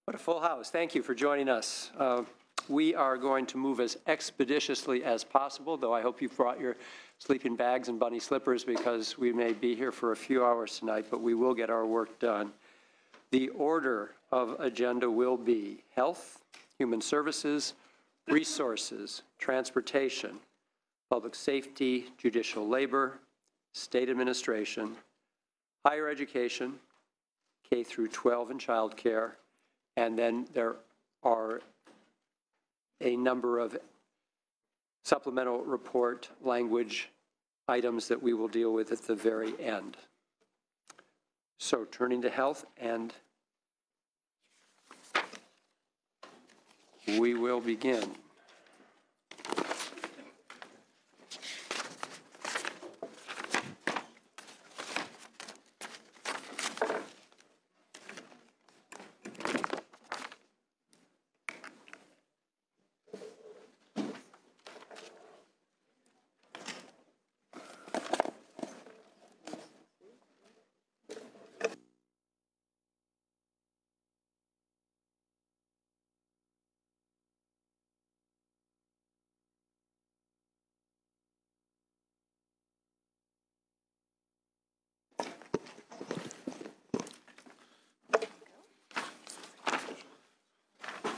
What a full house. Thank you for joining us. We are going to move as expeditiously as possible, though I hope you've brought your sleeping bags and bunny slippers because we may be here for a few hours tonight, but we will get our work done. The order of agenda will be health, human services, resources, transportation, public safety, judicial labor, state administration, higher education, K through 12 and child care, and then there are a number of supplemental report language items that we will deal with at the very end. So turning to health, and we will begin.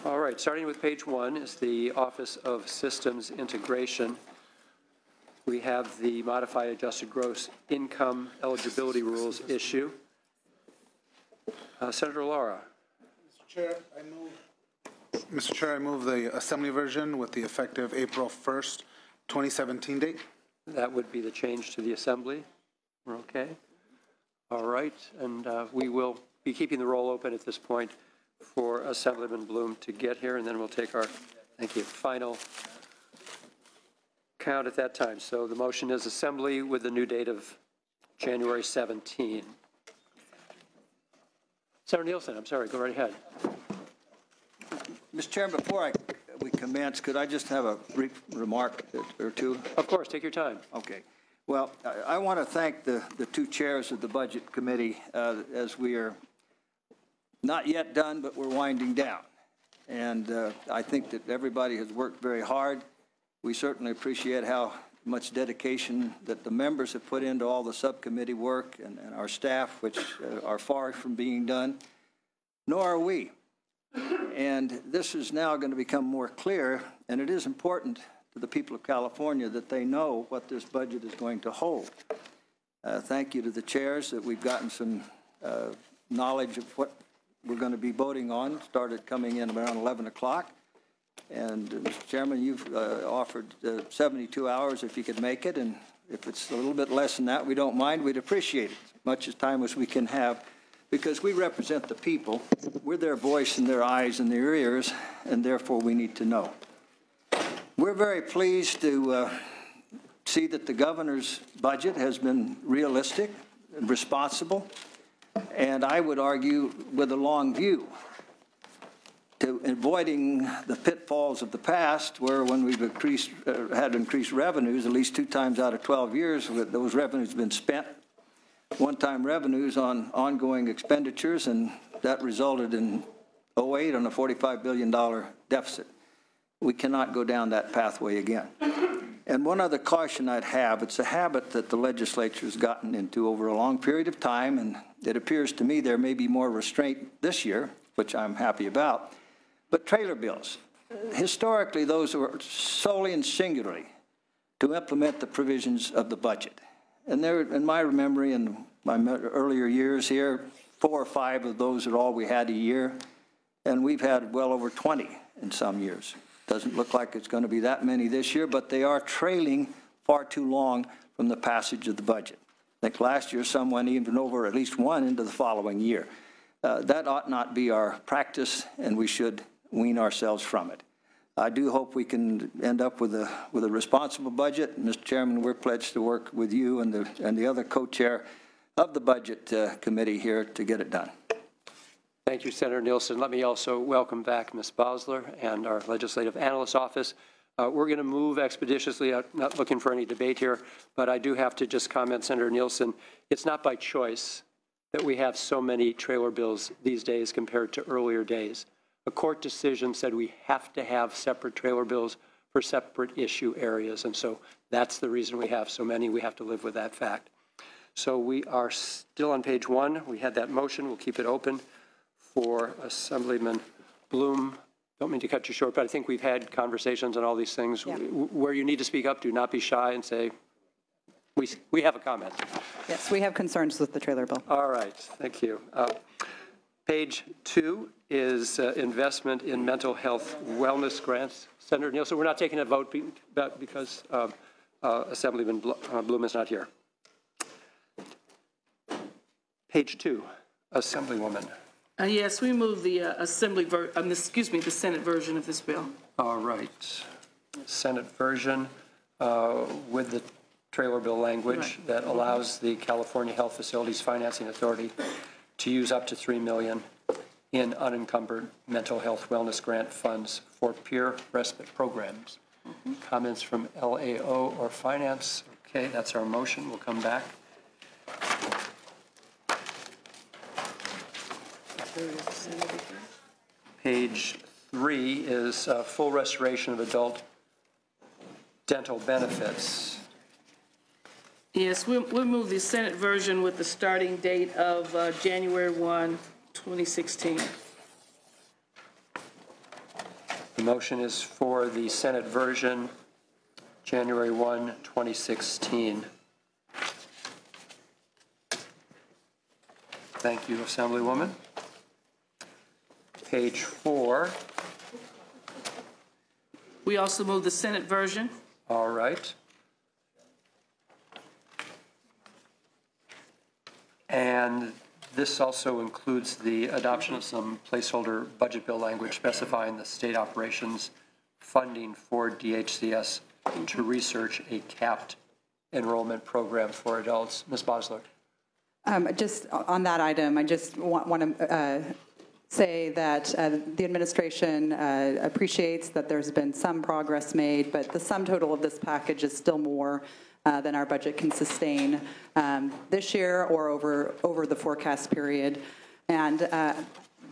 All right, starting with page 1 is the Office of Systems Integration. We have the modified adjusted gross income eligibility rules issue. Senator Lara. Mr. Chair, I move the Assembly version with the effective April 1st, 2017 date. That would be the change to the Assembly. We're okay. All right, and we will be keeping the roll open at this point for Assemblyman Bloom to get here, and then we'll take our, thank you, final count at that time. So the motion is Assembly with the new date of January 17. Senator Nielsen, I'm sorry, go right ahead. Mr. Chairman, before we commence, could I just have a brief remark or two? Of course, take your time. Okay. Well, I want to thank the two chairs of the Budget Committee as we are not yet done, but we're winding down. And I think that everybody has worked very hard. We certainly appreciate how much dedication that the members have put into all the subcommittee work and our staff, which are far from being done, nor are we. And this is now going to become more clear, and it is important to the people of California that they know what this budget is going to hold. Thank you to the chairs that we've gotten some knowledge of what we're going to be voting on. Started coming in around 11 o'clock. And Mr. Chairman, you've offered 72 hours if you could make it. And if it's a little bit less than that, we don't mind. We'd appreciate it as much as time as we can have, because we represent the people. We're their voice and their eyes and their ears, and therefore we need to know. We're very pleased to see that the governor's budget has been realistic and responsible, and I would argue with a long view, to avoiding the pitfalls of the past, where when we've had increased revenues, at least 2 times out of 12 years, those revenues have been spent, one-time revenues on ongoing expenditures, and that resulted in 2008 on a $45 billion deficit. We cannot go down that pathway again. And one other caution I'd have, it's a habit that the legislature has gotten into over a long period of time, and it appears to me there may be more restraint this year, which I'm happy about. But trailer bills, historically those were solely and singularly to implement the provisions of the budget. And there, in my memory and my earlier years here, 4 or 5 of those are all we had a year, and we've had well over 20 in some years. Doesn't look like it's going to be that many this year, but they are trailing far too long from the passage of the budget. I think last year some went even over at least 1 into the following year. That ought not be our practice, and we should wean ourselves from it. I do hope we can end up with a responsible budget. Mr. Chairman, we're pledged to work with you and the other co-chair of the Budget Committee here to get it done. Thank you, Senator Nielsen. Let me also welcome back Ms. Bosler and our Legislative Analyst Office. We're going to move expeditiously. I'm not looking for any debate here, but I do have to just comment, Senator Nielsen, it's not by choice that we have so many trailer bills these days compared to earlier days. a court decision said we have to have separate trailer bills for separate issue areas. And so that's the reason we have so many. We have to live with that fact. So we are still on page 1. We had that motion. We'll keep it open for Assemblyman Bloom. Don't mean to cut you short, but I think we've had conversations on all these things. Yeah. Where you need to speak up, do not be shy and say, we have a comment. Yes, we have concerns with the trailer bill. All right, thank you. Page 2 is investment in mental health wellness grants. Senator Nielsen, we're not taking a vote because Assemblyman Bloom is not here. Page 2, Assemblywoman. Yes, we move the the Senate version of this bill. All right. Senate version with the trailer bill language Right. that allows the California Health Facilities Financing Authority to use up to $3 million in unencumbered mental health wellness grant funds for peer respite programs. Comments from LAO or Finance? Okay, that's our motion. We'll come back. Page 3 is full restoration of adult dental benefits. Yes, we'll move the Senate version with the starting date of January 1, 2016. The motion is for the Senate version, January 1, 2016. Thank you, Assemblywoman. Page 4. We also move the Senate version. All right. And this also includes the adoption of some placeholder budget bill language specifying the state operations funding for DHCS to research a capped enrollment program for adults. Ms. Bosler. Just on that item, I just want to say that the administration appreciates that there's been some progress made, but the sum total of this package is still more than our budget can sustain this year or over the forecast period. And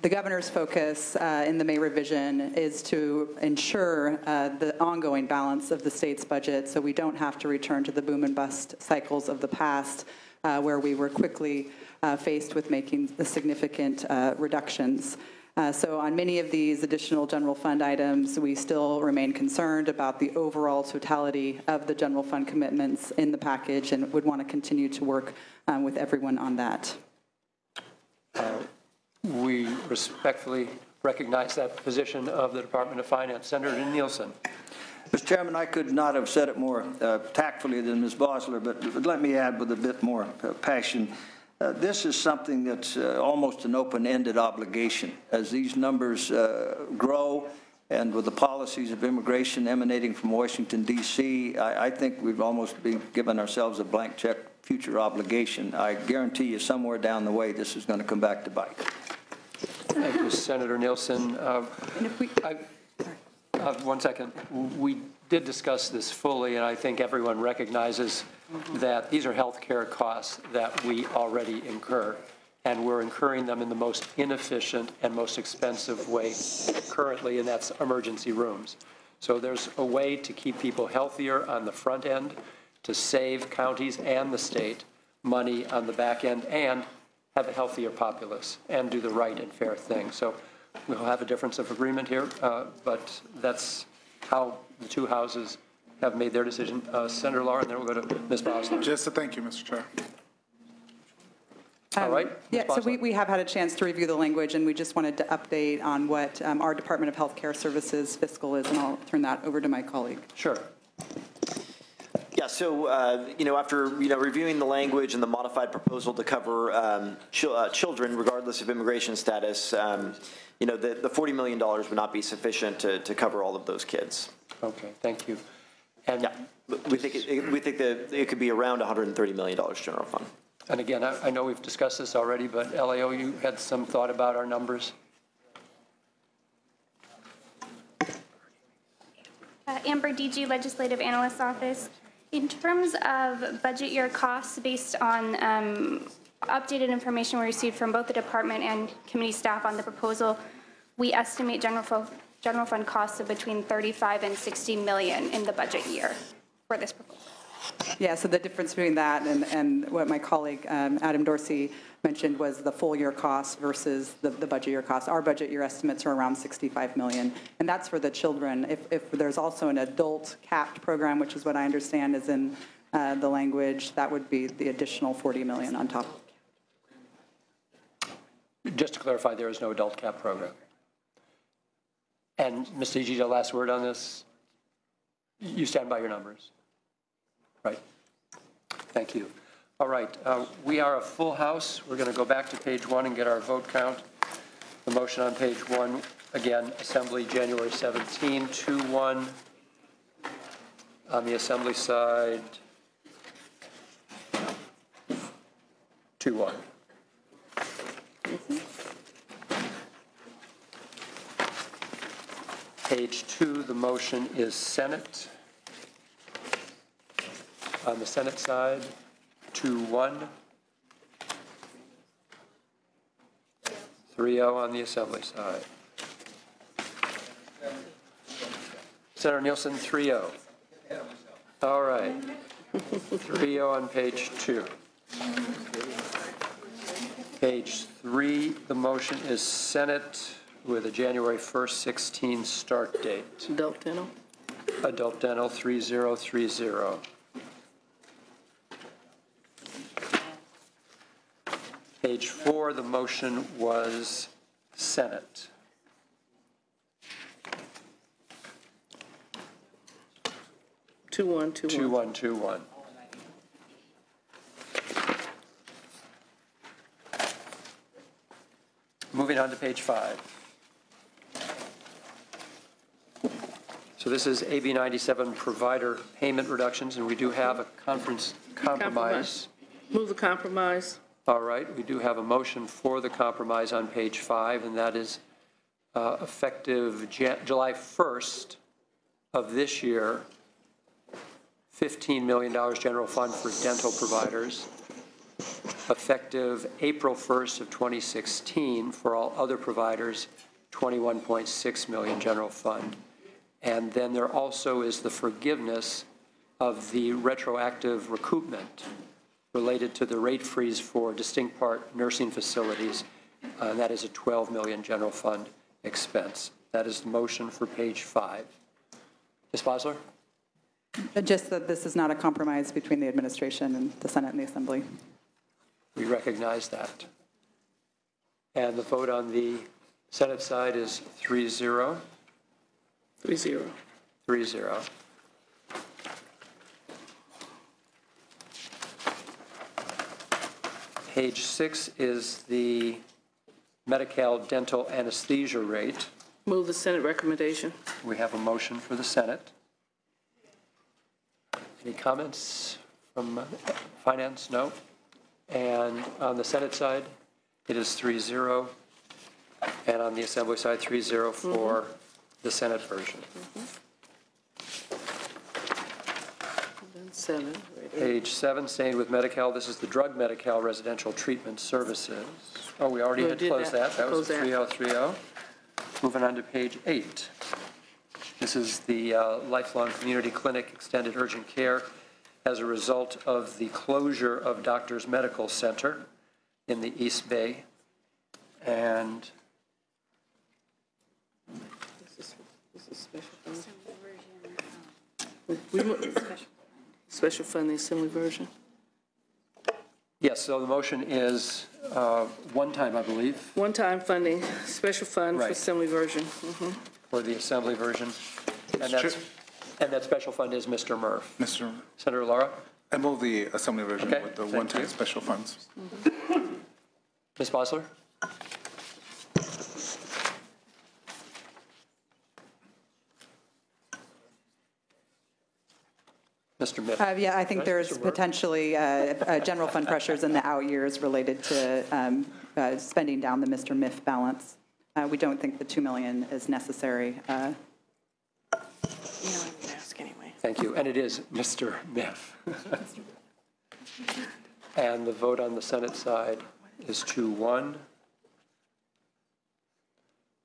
the governor's focus in the May revision is to ensure the ongoing balance of the state's budget so we don't have to return to the boom and bust cycles of the past where we were quickly faced with making significant reductions. So on many of these additional general fund items, we still remain concerned about the overall totality of the general fund commitments in the package and would want to continue to work with everyone on that. We respectfully recognize that position of the Department of Finance. Senator Nielsen. Mr. Chairman, I could not have said it more tactfully than Ms. Bosler, but let me add with a bit more passion. This is something that's almost an open-ended obligation. As these numbers grow, and with the policies of immigration emanating from Washington, D.C., I think we've almost been giving ourselves a blank check future obligation. I guarantee you somewhere down the way this is going to come back to bite. Thank you, Senator Nielsen. And if we, One second. We did discuss this fully, and I think everyone recognizes that these are health care costs that we already incur, and we're incurring them in the most inefficient and most expensive way currently, and that's emergency rooms. So there's a way to keep people healthier on the front end, to save counties and the state money on the back end, and have a healthier populace and do the right and fair thing. So we'll have a difference of agreement here, but that's how the two houses have made their decision. Senator Lahr, and then we'll go to Ms. Bosler. Just to thank you, Mr. Chair. All right. Yeah, Ms. so Bosler. we have had a chance to review the language, and we just wanted to update on what our Department of Health Care Services fiscal is, and I'll turn that over to my colleague. Sure. Yeah, so, after, reviewing the language and the modified proposal to cover children, regardless of immigration status, the $40 million would not be sufficient to cover all of those kids. Okay, thank you. And Yeah, we think that it could be around $130 million general fund. And again, I know we've discussed this already, but LAO, you had some thought about our numbers? Amber DG, Legislative Analyst's Office. In terms of budget year costs based on updated information we received from both the department and committee staff on the proposal, we estimate general fund costs of between 35 and 60 million in the budget year for this proposal. Yeah, so the difference between that and what my colleague Adam Dorsey mentioned was the full year cost versus the budget year cost. Our budget year estimates are around 65 million, and that's for the children. If there's also an adult capped program, which is what I understand is in the language, that would be the additional 40 million on top. Just to clarify, there is no adult cap program. And Mr. Ejiji, last word on this? You stand by your numbers? Right. Thank you. All right. We are a full house. We're going to go back to page 1 and get our vote count. The motion on page 1, again, Assembly, January 17, 2-1. On the Assembly side, 2-1. Page 2, the motion is Senate. On the Senate side, 2-1. 3-0 on the Assembly side. Senator Nielsen, 3-0. All right. 3-0 on page 2. Page 3, the motion is Senate with a January 1st, 16 start date. Adult dental. Adult dental, 3030. Page 4, the motion was Senate. Two one. 2-1. Moving on to page 5. So this is AB 97 provider payment reductions, and we do have a compromise. Move the compromise. All right, we do have a motion for the compromise on page 5, and that is effective July 1st of this year, $15 million general fund for dental providers. Effective April 1st of 2016 for all other providers, 21.6 million general fund. And then there also is the forgiveness of the retroactive recoupment related to the rate freeze for distinct part nursing facilities. That is a 12 million general fund expense. That is the motion for page 5. Ms. Bosler? Just that this is not a compromise between the administration and the Senate and the Assembly. We recognize that. And the vote on the Senate side is 3-0. 3-0. 3-0. Page 6 is the Medi-Cal dental anesthesia rate. Move the Senate recommendation. We have a motion for the Senate. Any comments from Finance? No. And on the Senate side, it is 3-0. And on the Assembly side, 3-0 for the Senate version. Then 7. Page 7, staying with Medi-Cal, this is the drug Medi-Cal residential treatment services. Oh, we already had closed that. That was 3-0-3-0. Moving on to page 8. This is the Lifelong Community Clinic Extended Urgent Care as a result of the closure of Doctors Medical Center in the East Bay. And This is special fund. Special fund, the Assembly version. yes, so the motion is one time, I believe, One-time funding, special fund for Right. Assembly version. for the Assembly version. And that special fund is Mr. Murph. Mr. Senator Lara? I move the Assembly version Okay, with the thank one-time you. special funds. Ms. Bosler? Mr. Miff? Yeah, I think Right, there's Mr. Murph? potentially general fund pressures in the out years related to spending down the Mr. Miff balance. We don't think the 2 million is necessary. You know, I would ask anyway. Thank you. And it is Mr. Miff. And the vote on the Senate side is 2-1.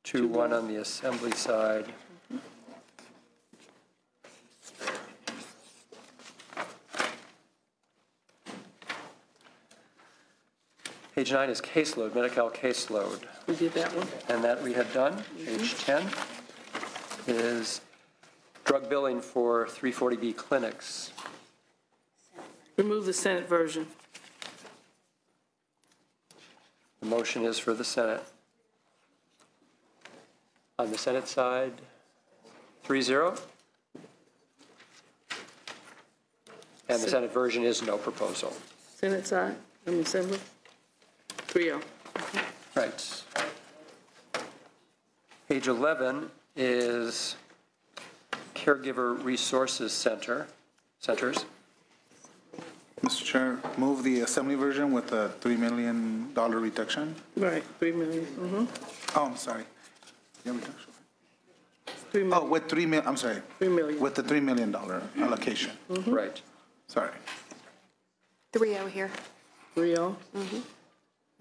2-1 on the Assembly side. Page 9 is caseload, Medi-Cal caseload, We did that one. and that we had done. Page 10 is drug billing for 340B clinics. Remove the Senate version. The motion is for the Senate. On the Senate side, 3-0. And the Senate version is no proposal. Senate side, Assembly. 3-0. Right. Page 11 is Caregiver Resources centers. Mr. Chair, move the Assembly version with a $3 million reduction. Right, 3 million. Oh, I'm sorry. Yeah, reduction. 3 Oh, million. with 3 million, I'm sorry. 3 million. With the $3 million allocation. Right. Sorry. 3-0 here. 3-0.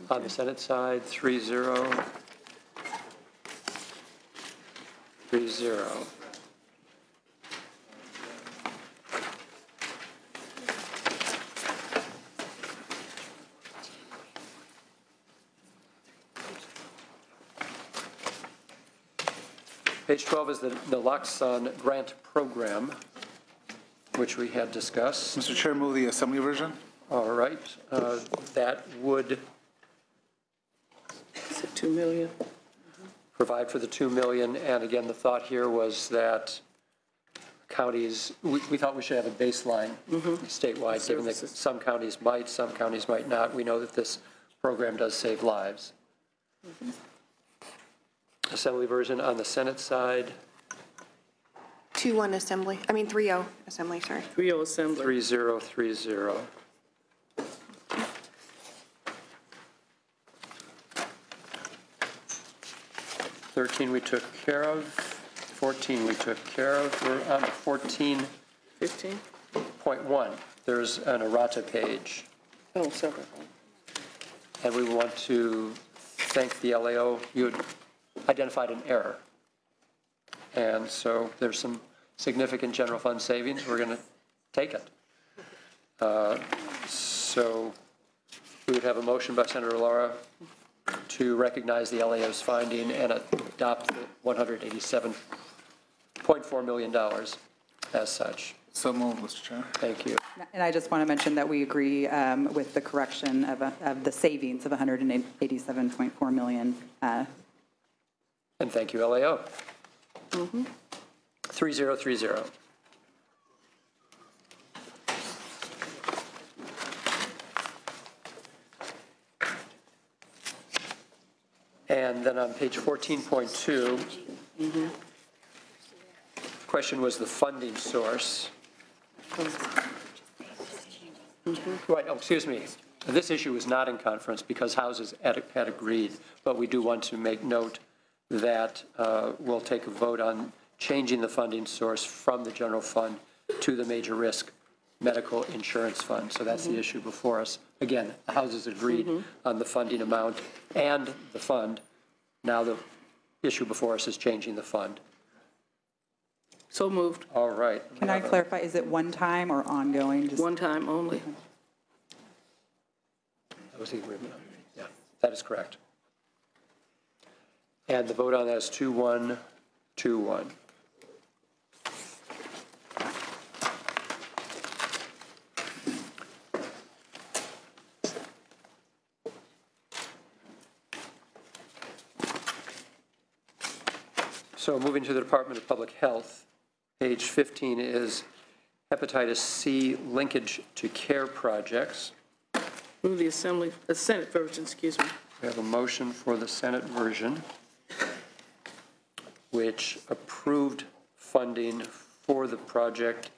On the Senate side, 3-0. 3-0. Page 12 is the Naloxone grant program, which we had discussed. Mr. Chair, move the Assembly version. All right, that would Is it 2 million? provide for the 2 million, and again, the thought here was that counties, we thought we should have a baseline statewide, given that Services. some counties might not. We know that this program does save lives. Assembly version on the Senate side, 2-1 Assembly, 3-0 Assembly, sorry. 3-0 Assembly. 3030. Thirteen we took care of, 14 we took care of. We're on to 14.1. 15? There's an errata page, Oh, separate. and we want to thank the LAO. You had identified an error. And so there's some significant general fund savings. We're going to take it. So we would have a motion by Senator Laura to recognize the LAO's finding and adopt the $187.4 million as such. So move, Mr. Chair. Thank you. And I just want to mention that we agree with the correction of the savings of $187.4 million. And thank you, LAO. 3030. And then on page 14.2, question was the funding source. Right, oh, excuse me. This issue was not in conference because houses had agreed, but we do want to make note that we'll take a vote on changing the funding source from the general fund to the major risk medical insurance fund. So that's the issue before us. Again, the houses agreed on the funding amount and the fund. Now the issue before us is changing the fund. So moved. All right. Can I clarify, is it one time or ongoing? Just- One time only. That was the agreement. Yeah, that is correct. And the vote on that is 2-1-2-1. So moving to the Department of Public Health, page 15 is hepatitis C linkage to care projects. Move the Senate version, excuse me. We have a motion for the Senate version, which approved funding for the project,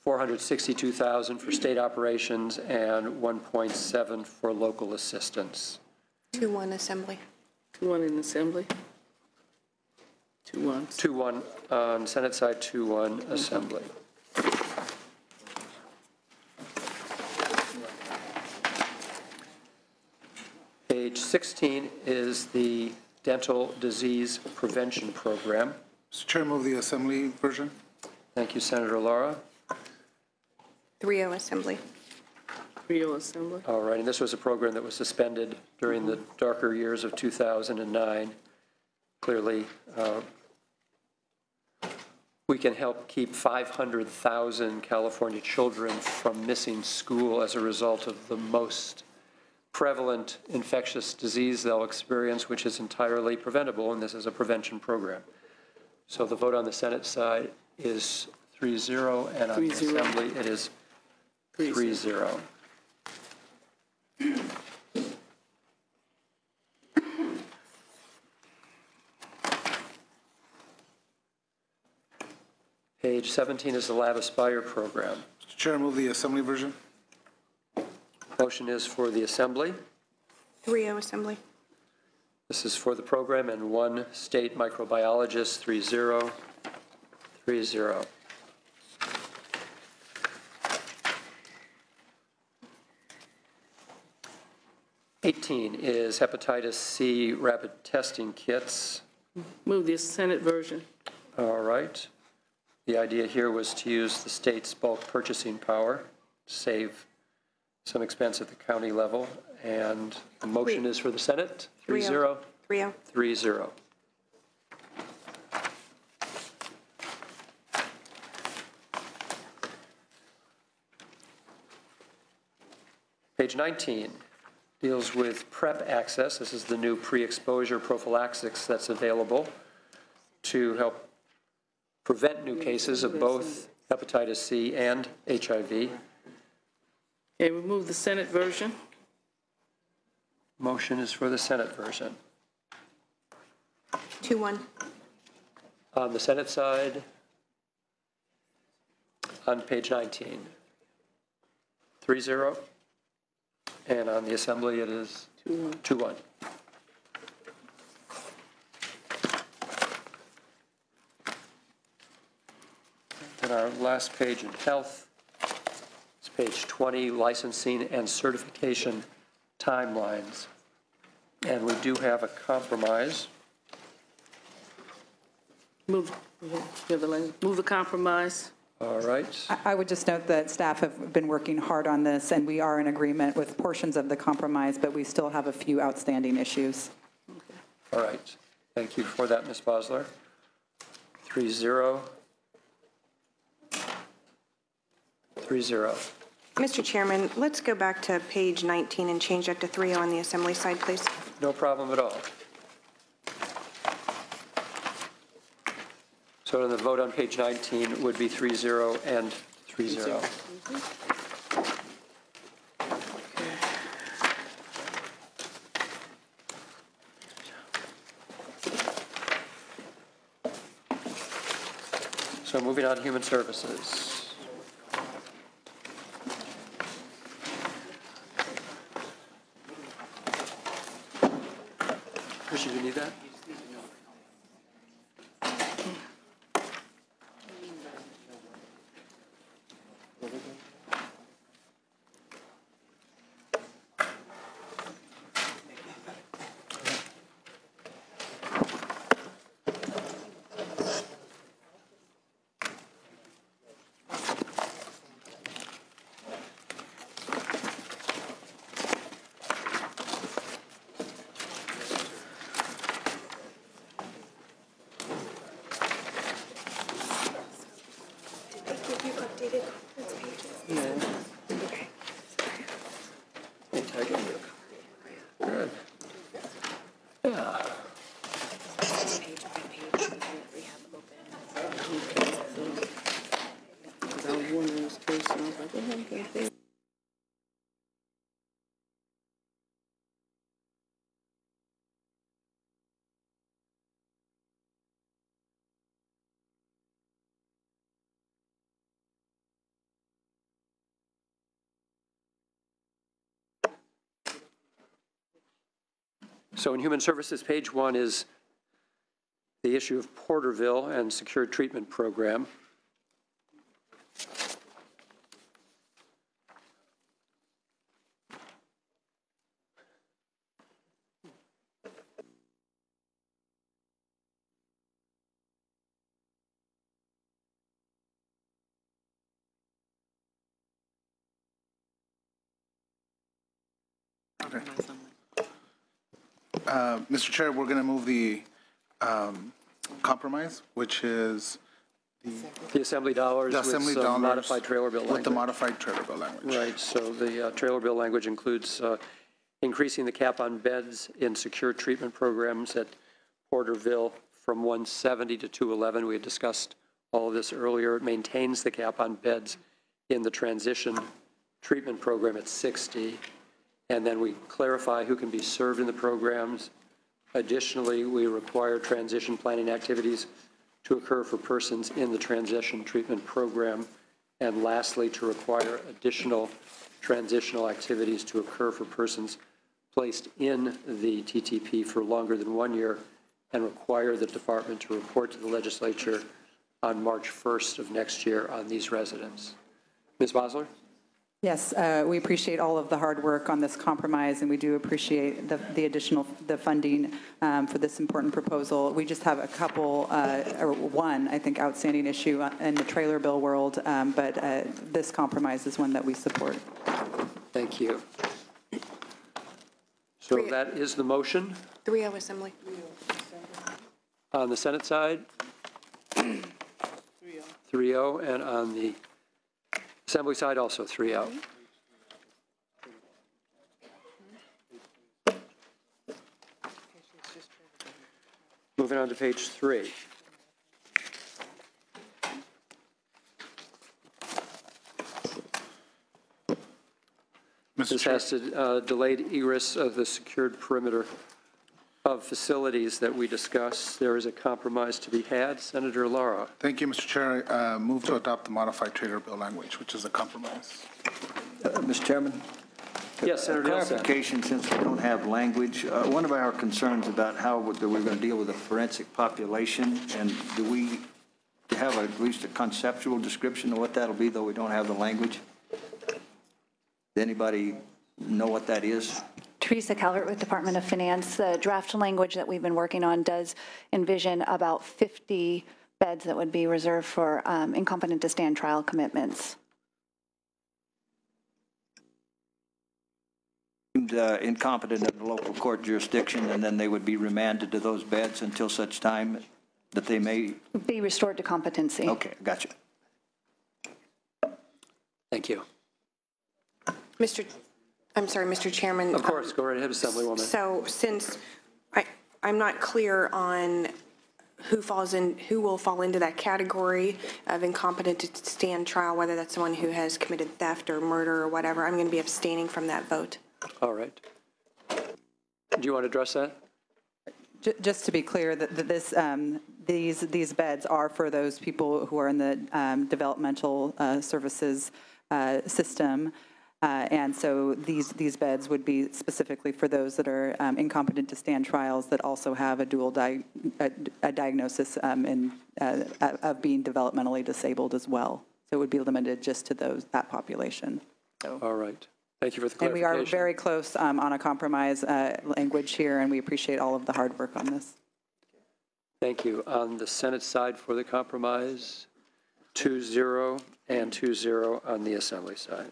$462,000 for state operations and $1.7 for local assistance. 2-1 Assembly. 2-1 in Assembly. 2-1. 2-1 on Senate side, 2-1 Assembly. Page 16 is the Dental Disease Prevention Program. Mr. Chair, I move the Assembly version. Thank you, Senator Lara. 3-0 Assembly. Rio Assembly. All right, and this was a program that was suspended during the darker years of 2009. Clearly, we can help keep 500,000 California children from missing school as a result of the most prevalent infectious disease they'll experience, which is entirely preventable, and this is a prevention program. So the vote on the Senate side is 3-0, and on the 3-0. Assembly, it is 3-0. Page 17 is the Lab Aspire program. Mr. Chair, I move the Assembly version. Motion is for the Assembly. 3-0 Assembly. This is for the program and one state microbiologist, 3-0, 3-0. '18 is hepatitis C rapid testing kits. Move the Senate version. All right. The idea here was to use the state's bulk purchasing power to save some expense at the county level, and the motion is for the Senate, 3-0, 3-0. 3-0. Page 19 deals with PrEP access. This is the new pre-exposure prophylaxis that's available to help prevent new cases of both hepatitis C and HIV. Okay, we move the Senate version. Motion is for the Senate version. 2-1. On the Senate side, on page 19, 3-0. And on the Assembly, it is 2-1. Then our last page in health is page 20, licensing and certification timelines. And we do have a compromise. Move the compromise. All right. I would just note that staff have been working hard on this, and we are in agreement with portions of the compromise, but we still have a few outstanding issues. All right. Thank you for that, Ms. Bosler. 3-0. 3-0. Mr. Chairman, let's go back to page 19 and change that to 3-0 on the Assembly side, please. No problem at all. So the vote on page 19 would be 3-0 and 3-0. So moving on to Human Services. Tricia, do you need that? Good. Yeah. I was wondering this case, and I was like, oh, okay. So in Human Services, page 1 is the issue of Porterville and Secure Treatment Program. Mr. Chair, we're going to move the compromise, which is The assembly dollars the with assembly some dollars modified trailer bill language. with the modified trailer bill language. Right, so the trailer bill language includes increasing the cap on beds in secure treatment programs at Porterville from 170 to 211. We had discussed all of this earlier. It maintains the cap on beds in the transition treatment program at 60. And then we clarify who can be served in the programs. Additionally, we require transition planning activities to occur for persons in the transition treatment program. And lastly, to require additional transitional activities to occur for persons placed in the TTP for longer than 1 year, and require the department to report to the legislature on March 1st of next year on these residents. Ms. Bosler? Yes, we appreciate all of the hard work on this compromise, and we do appreciate the additional funding for this important proposal. We just have a couple, or one, I think, outstanding issue in the trailer bill world, but this compromise is one that we support. Thank you. So that is the motion 3-0 Assembly. on the Senate side. 3-0, and on the Assembly side, also 3-0. Moving on to page 3. Mr. This Chair, has to delayed egress of the secured perimeter of facilities that we discussed. There is a compromise to be had. Senator Lara. thank you, Mr. Chair. Move to adopt the modified trailer bill language, which is a compromise. Mr. Chairman? Yes, Senator Nelson. Clarification, since we don't have language, one of our concerns about how we're going to deal with the forensic population, and do we have at least a conceptual description of what that'll be, though we don't have the language? Does anybody know what that is? Teresa Calvert with Department of Finance. The draft language that we've been working on does envision about 50 beds that would be reserved for incompetent to stand trial commitments. Incompetent in the local court jurisdiction, and then they would be remanded to those beds until such time that they may Be restored to competency. Okay, gotcha. Thank you. I'm sorry, Mr. Chairman. Of course, go right ahead, Assemblywoman. So since I'm not clear on who will fall into that category of incompetent to stand trial, whether that's someone who has committed theft or murder or whatever, I'm going to be abstaining from that vote. All right. Do you want to address that? Just to be clear, that these beds are for those people who are in the developmental services system. And so these beds would be specifically for those that are incompetent to stand trials that also have a dual diagnosis of being developmentally disabled as well. So it would be limited just to that population. So. All right. Thank you for the And clarification. we are very close on a compromise language here, and we appreciate all of the hard work on this. Thank you. On the Senate side for the compromise, 2-0 and 2-0 on the Assembly side.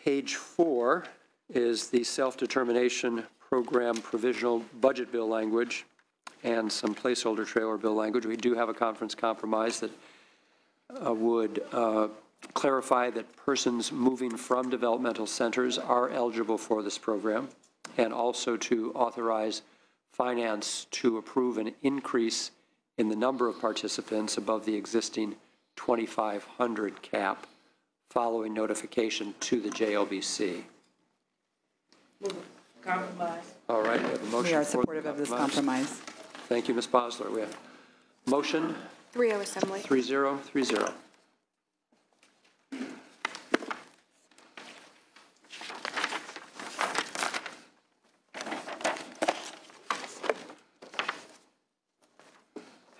Page 4 is the self-determination program provisional budget bill language and some placeholder trailer bill language. We do have a conference compromise that would clarify that persons moving from developmental centers are eligible for this program, and also to authorize finance to approve an increase in the number of participants above the existing 2,500 cap following notification to the JLBC. Compromise. All right, we have a motion. We are for the supportive of this compromise. Thank you, Ms. Bosler. We have motion 3-0 Assembly. 3-0, 3-0.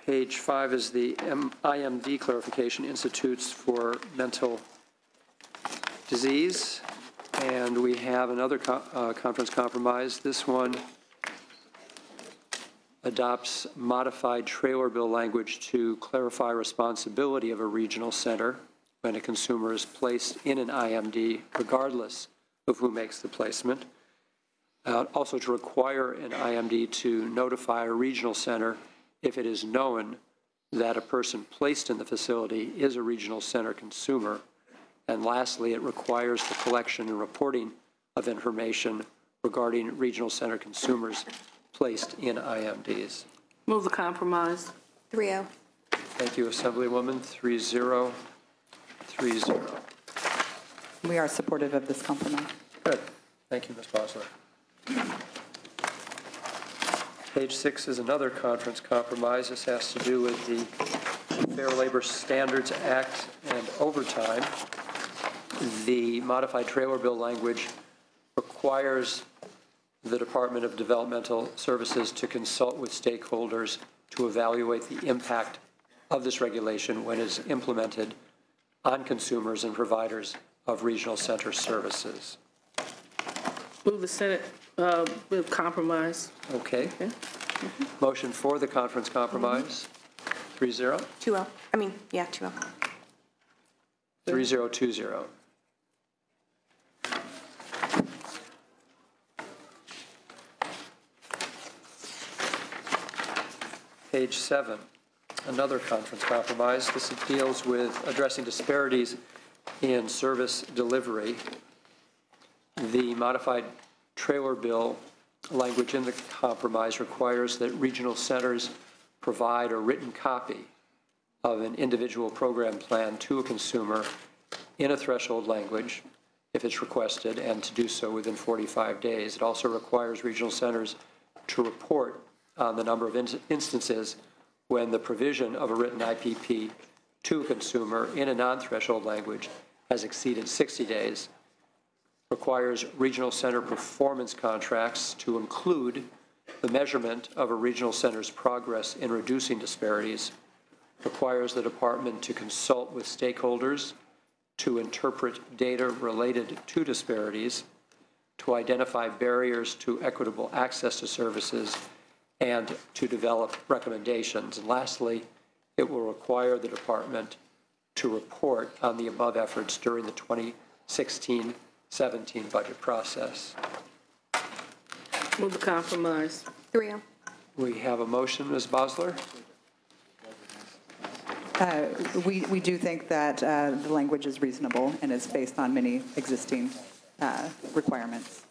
Page 5 is the IMD clarification, Institutes for Mental Disease. And we have another conference compromise. This one adopts modified trailer bill language to clarify responsibility of a regional center when a consumer is placed in an IMD, regardless of who makes the placement. Also to require an IMD to notify a regional center if it is known that a person placed in the facility is a regional center consumer. And lastly, it requires the collection and reporting of information regarding regional center consumers placed in IMDs. Move the compromise. 3-0. Thank you, Assemblywoman. 3-0. 3-0. We are supportive of this compromise. Good. Thank you, Ms. Bosler. Page 6 is another conference compromise. This has to do with the Fair Labor Standards Act and overtime. The modified trailer bill language requires the Department of Developmental Services to consult with stakeholders to evaluate the impact of this regulation when it is implemented on consumers and providers of regional center services. Move the Senate with compromise. Okay. Motion for the conference compromise. 3-0. 2-0. I mean, yeah, 2-0. 3-0-2-0. Page 7, another conference compromise. This deals with addressing disparities in service delivery. The modified trailer bill language in the compromise requires that regional centers provide a written copy of an individual program plan to a consumer in a threshold language if it's requested, and to do so within 45 days. It also requires regional centers to report on the number of instances when the provision of a written IPP to a consumer in a non-threshold language has exceeded 60 days, requires regional center performance contracts to include the measurement of a regional center's progress in reducing disparities, requires the department to consult with stakeholders to interpret data related to disparities, to identify barriers to equitable access to services, and to develop recommendations. And lastly, it will require the department to report on the above efforts during the 2016-17 budget process. Move the compromise. 3-0. We have a motion, Ms. Bosler. We do think that the language is reasonable and is based on many existing requirements.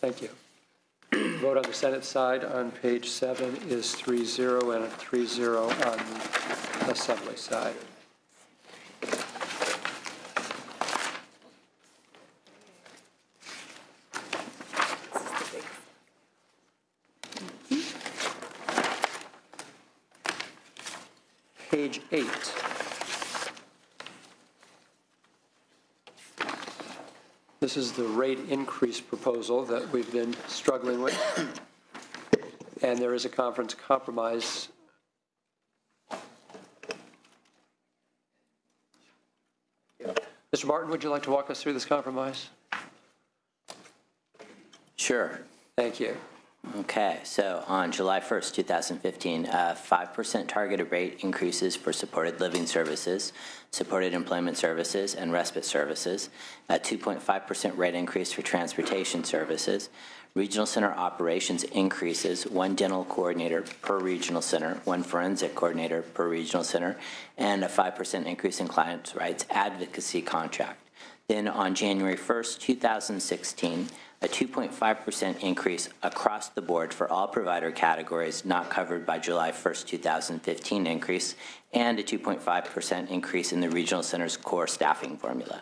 Thank you. Vote on the Senate side on page 7 is 3-0 and a 3-0 on the Assembly side. Page 8. This is the rate increase proposal that we've been struggling with. And there is a conference compromise. Mr. Martin, would you like to walk us through this compromise? Sure. Thank you. Okay, so on July 1st, 2015, 5% targeted rate increases for supported living services, supported employment services, and respite services, a 2.5% rate increase for transportation services, regional center operations increases, 1 dental coordinator per regional center, 1 forensic coordinator per regional center, and a 5% increase in clients' rights advocacy contract. Then on January 1st, 2016, a 2.5% increase across the board for all provider categories not covered by July 1st, 2015 increase, and a 2.5% increase in the regional center's core staffing formula.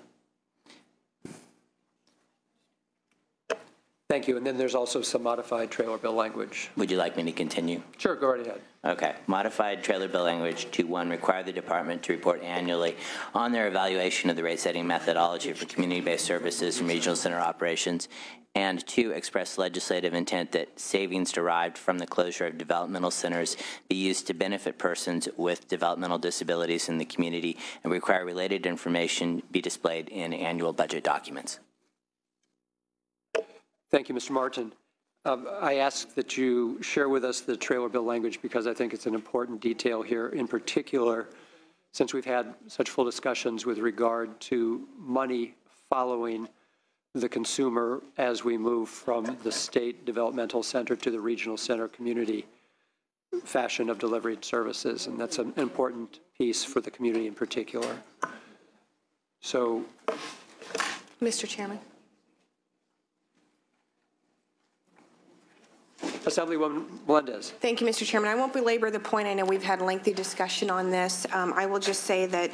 Thank you. And then there's also some modified trailer bill language. Would you like me to continue? Sure, go right ahead. Okay. Modified trailer bill language to 1, require the department to report annually on their evaluation of the rate-setting methodology for community-based services and regional center operations, and 2, express legislative intent that savings derived from the closure of developmental centers be used to benefit persons with developmental disabilities in the community, and require related information be displayed in annual budget documents. Thank you, Mr. Martin. I ask that you share with us the trailer bill language because I think it's an important detail here, in particular, since we've had such full discussions with regard to money following the consumer as we move from the state developmental center to the regional center community fashion of delivery services, and that's an important piece for the community in particular. So, Mr. Chairman. Assemblywoman Melendez. Thank you, Mr. Chairman. I won't belabor the point. I know we've had lengthy discussion on this. I will just say that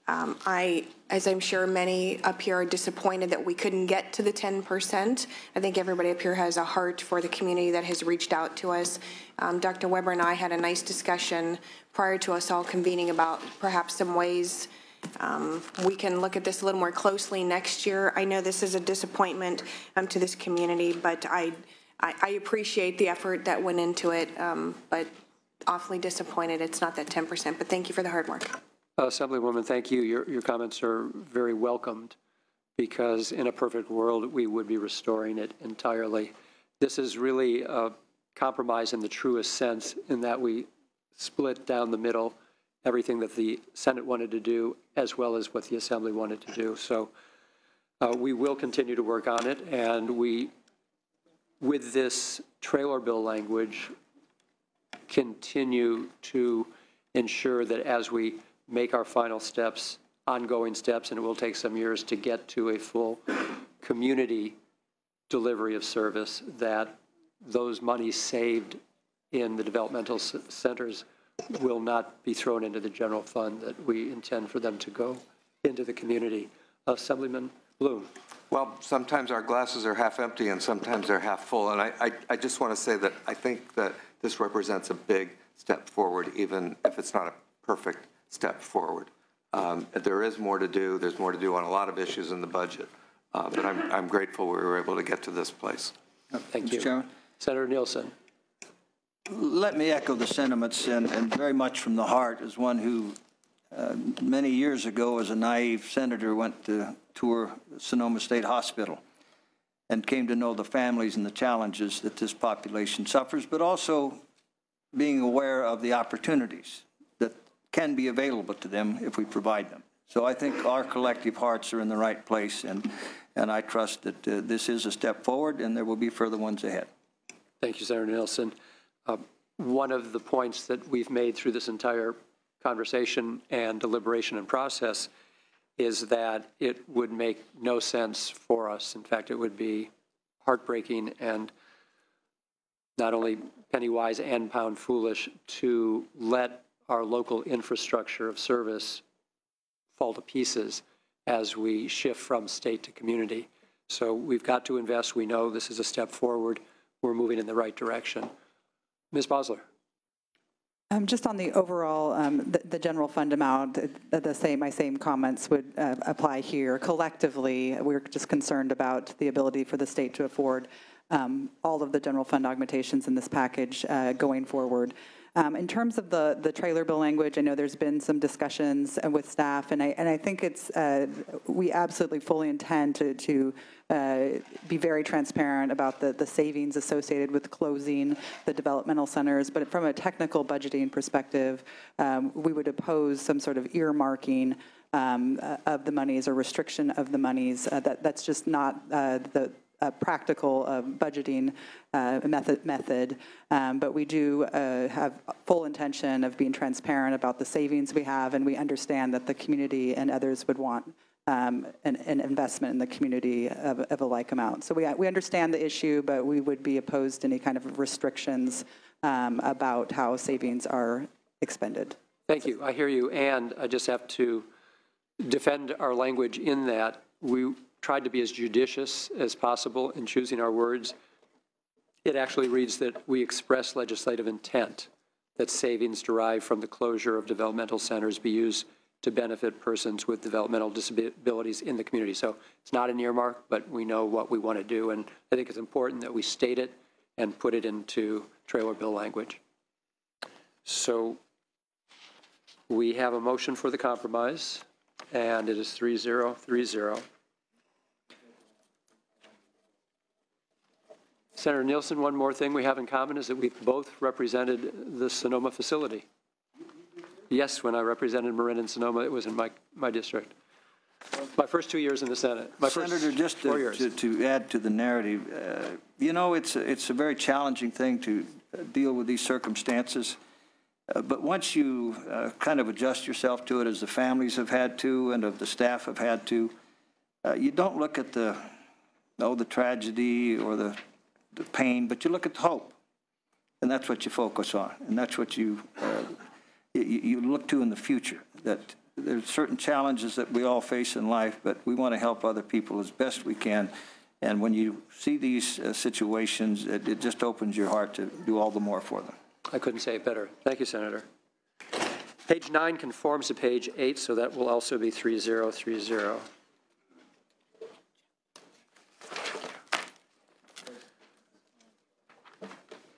as I'm sure many up here are disappointed that we couldn't get to the 10%. I think everybody up here has a heart for the community that has reached out to us. Dr. Weber and I had a nice discussion prior to us all convening about perhaps some ways we can look at this a little more closely next year. I know this is a disappointment to this community, but I appreciate the effort that went into it, but awfully disappointed it's not that 10%, but thank you for the hard work. Assemblywoman, thank you. Your comments are very welcomed because in a perfect world, we would be restoring it entirely. This is really a compromise in the truest sense in that we split down the middle everything that the Senate wanted to do as well as what the Assembly wanted to do. So we will continue to work on it, and with this trailer bill language, continue to ensure that as we make our final steps, ongoing steps, and it will take some years to get to a full community delivery of service, that those monies saved in the developmental centers will not be thrown into the general fund, that we intend for them to go into the community. Assemblyman Bloom. Well, sometimes our glasses are half empty and sometimes they're half full. And I just want to say that I think that this represents a big step forward, even if it's not a perfect step forward. There is more to do. There's more to do on a lot of issues in the budget. But I'm grateful we were able to get to this place. Thank you. Mr. Chairman. Senator Nielsen. Let me echo the sentiments, and very much from the heart, as one who many years ago as a naive senator went to tour Sonoma State Hospital and came to know the families and the challenges that this population suffers, but also being aware of the opportunities that can be available to them if we provide them. So I think our collective hearts are in the right place, and I trust that this is a step forward and there will be further ones ahead. Thank you, Senator Nielsen. One of the points that we've made through this entire conversation and deliberation and process is that it would make no sense for us. In fact, it would be heartbreaking and not only penny wise and pound foolish to let our local infrastructure of service fall to pieces as we shift from state to community. So we've got to invest. We know this is a step forward. We're moving in the right direction. Ms. Bosler. Just on the overall, the general fund amount, my same comments would apply here. Collectively, we're just concerned about the ability for the state to afford all of the general fund augmentations in this package going forward. In terms of the trailer bill language, I know there's been some discussions with staff, and I think it's we absolutely fully intend to be very transparent about the savings associated with closing the developmental centers. But from a technical budgeting perspective, we would oppose some sort of earmarking of the monies or restriction of the monies. That's just not the practical budgeting method, but we do have full intention of being transparent about the savings we have, and we understand that the community and others would want an investment in the community of a like amount. So we understand the issue, but we would be opposed to any kind of restrictions about how savings are expended. Thank you. I hear you, and I just have to defend our language in that we tried to be as judicious as possible in choosing our words. It actually reads that we express legislative intent that savings derived from the closure of developmental centers be used to benefit persons with developmental disabilities in the community. So it's not an earmark, but we know what we want to do, and I think it's important that we state it and put it into trailer bill language. So we have a motion for the compromise, and it is 3-0-3-0. Senator Nielsen, one more thing we have in common is that we've both represented the Sonoma facility. Yes, when I represented Marin and Sonoma, it was in my district. My first 2 years in the Senate. My first Senator, just 4 years. to add to the narrative, you know, it's a very challenging thing to deal with these circumstances. But once you kind of adjust yourself to it, as the families have had to and of the staff have had to, you don't look at the tragedy or the pain, but you look at the hope. And that's what you focus on. And that's what you look to in the future, that there's certain challenges that we all face in life, but we want to help other people as best we can. And when you see these situations, it just opens your heart to do all the more for them. I couldn't say it better. Thank you, Senator. Page 9 conforms to page 8, so that will also be 3030.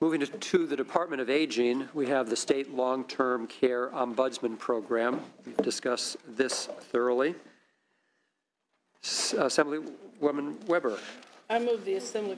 Moving to the Department of Aging, we have the State Long-Term Care Ombudsman Program. We've discussed this thoroughly. Assemblywoman Weber. I move the Assembly